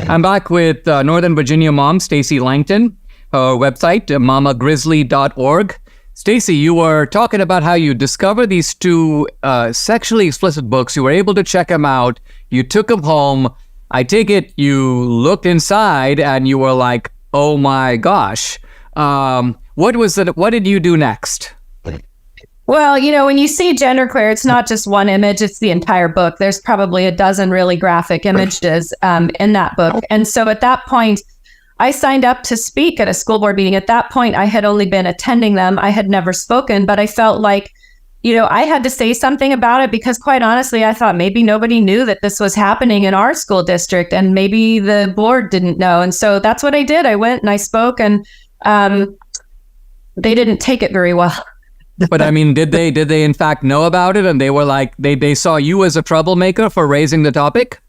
I'm back with Northern Virginia mom, Stacy Langton. Her website, mamagrizzly.org. Stacy, you were talking about how you discovered these two sexually explicit books. You were able to check them out. You took them home. I take it you looked inside and you were like, oh my gosh. What was it? What did you do next? Well, when you see genderqueer, it's not just one image, it's the entire book. There's probably a dozen really graphic images in that book. And so at that point, I signed up to speak at a school board meeting. At that point, I had only been attending them. I had never spoken, but I felt like, I had to say something about it because quite honestly, I thought maybe nobody knew that this was happening in our school district and maybe the board didn't know. And so that's what I did. I went and I spoke and they didn't take it very well. But I mean, did they in fact know about it? And they were like, they saw you as a troublemaker for raising the topic?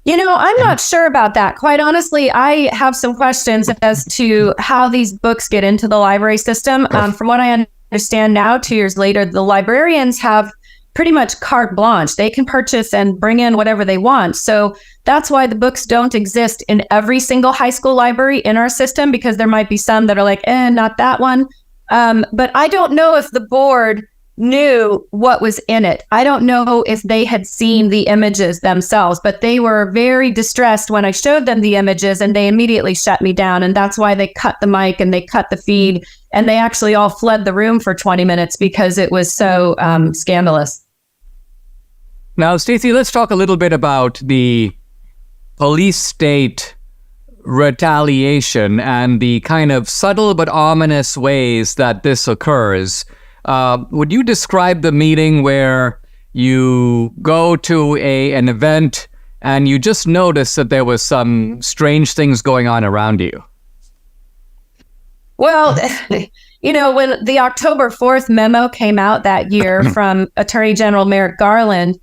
I'm not sure about that. Quite honestly, I have some questions as to how these books get into the library system. From what I understand now, 2 years later, the librarians have pretty much carte blanche. They can purchase and bring in whatever they want. So that's why the books don't exist in every single high school library in our system, because there might be some that are like, not that one. But I don't know if the board knew what was in it. I don't know if they had seen the images themselves, but they were very distressed when I showed them the images and they immediately shut me down. And that's why they cut the mic and they cut the feed and they actually all fled the room for 20 minutes because it was so scandalous. Now, Stacy, let's talk a little bit about the police state retaliation and the kind of subtle but ominous ways that this occurs. Would you describe the meeting where you go to an event and you just notice that there was some strange things going on around you? Well, when the October 4th memo came out that year from Attorney General Merrick Garland,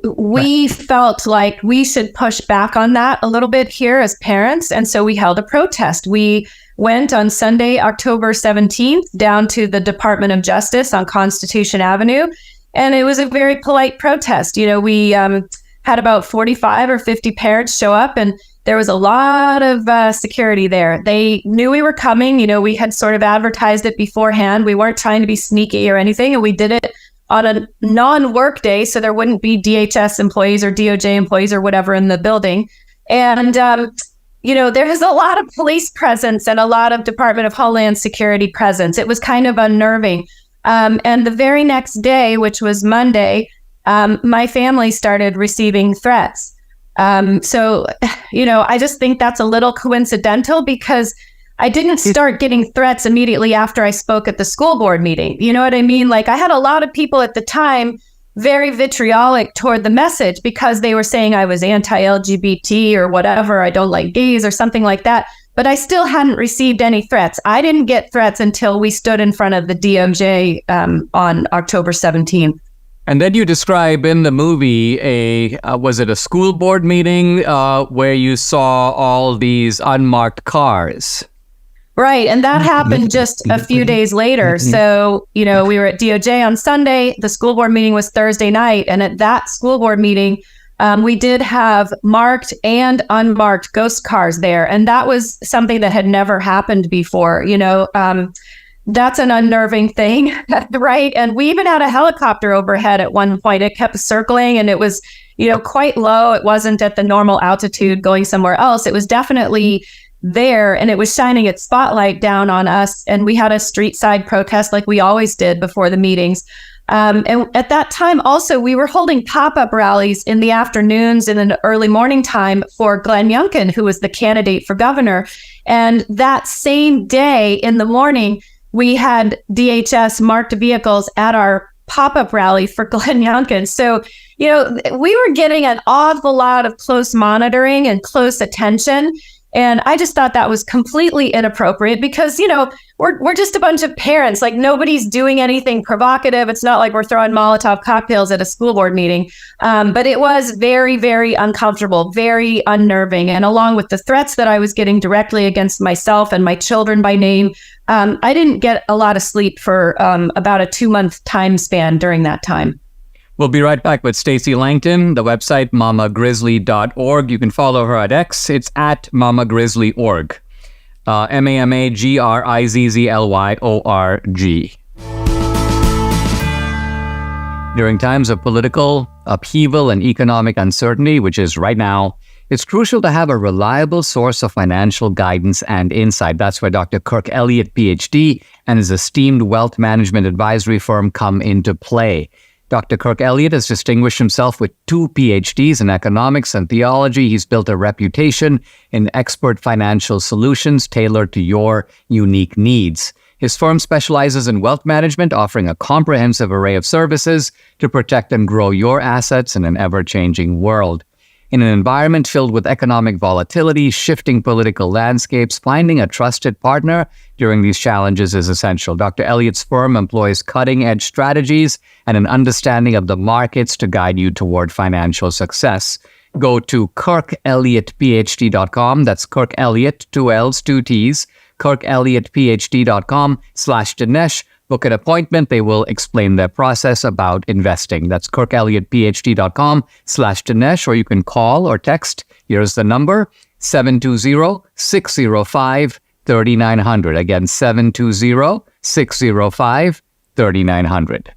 we felt like we should push back on that a little bit here as parents. And so we held a protest. We went on Sunday, October 17th, down to the Department of Justice on Constitution Avenue. And it was a very polite protest. We had about 45 or 50 parents show up and there was a lot of security there. They knew we were coming. We had sort of advertised it beforehand. We weren't trying to be sneaky or anything. And we did it on a non-work day, so there wouldn't be DHS employees or DOJ employees or whatever in the building. And, there was a lot of police presence and a lot of Department of Homeland Security presence. It was kind of unnerving. And the very next day, which was Monday, my family started receiving threats. So, I just think that's a little coincidental because I didn't start getting threats immediately after I spoke at the school board meeting. You know what I mean? Like I had a lot of people at the time very vitriolic toward the message because they were saying I was anti-LGBT or whatever, I don't like gays or something like that. But I still hadn't received any threats. I didn't get threats until we stood in front of the DOJ on October 17th. And then you describe in the movie was it a school board meeting where you saw all these unmarked cars? Right. And that happened just a few days later. So, we were at DOJ on Sunday. The school board meeting was Thursday night. And at that school board meeting, we did have marked and unmarked ghost cars there. And that was something that had never happened before. That's an unnerving thing. Right. And we even had a helicopter overhead at one point. It kept circling and it was, quite low. It wasn't at the normal altitude going somewhere else. It was definitely there and it was shining its spotlight down on us. And we had a street side protest like we always did before the meetings. And at that time also, we were holding pop-up rallies in the afternoons and in the early morning time for Glenn Youngkin, who was the candidate for governor. And that same day in the morning, we had DHS marked vehicles at our pop-up rally for Glenn Youngkin. So, we were getting an awful lot of close monitoring and close attention. And I just thought that was completely inappropriate because, we're just a bunch of parents. Like nobody's doing anything provocative. It's not like we're throwing Molotov cocktails at a school board meeting. But it was very, very uncomfortable, very unnerving. And along with the threats that I was getting directly against myself and my children by name, I didn't get a lot of sleep for about a 2-month time span during that time. We'll be right back with Stacy Langton, the website mamagrizzly.org. You can follow her at X. It's at mamagrizzly.org. MAMAGRIZZLYORG. During times of political upheaval and economic uncertainty, which is right now, it's crucial to have a reliable source of financial guidance and insight. That's where Dr. Kirk Elliott, PhD, and his esteemed wealth management advisory firm come into play. Dr. Kirk Elliott has distinguished himself with 2 PhDs in economics and theology. He's built a reputation in expert financial solutions tailored to your unique needs. His firm specializes in wealth management, offering a comprehensive array of services to protect and grow your assets in an ever-changing world. In an environment filled with economic volatility, shifting political landscapes, finding a trusted partner during these challenges is essential. Dr. Elliott's firm employs cutting-edge strategies and an understanding of the markets to guide you toward financial success. Go to KirkElliottPhD.com. That's Kirk Elliott, 2 L's, 2 T's, KirkElliottPhD.com/Dinesh. Book an appointment. They will explain their process about investing. That's KirkElliottPhD.com/Dinesh, or you can call or text. Here's the number, 720-605-3900. Again, 720-605-3900.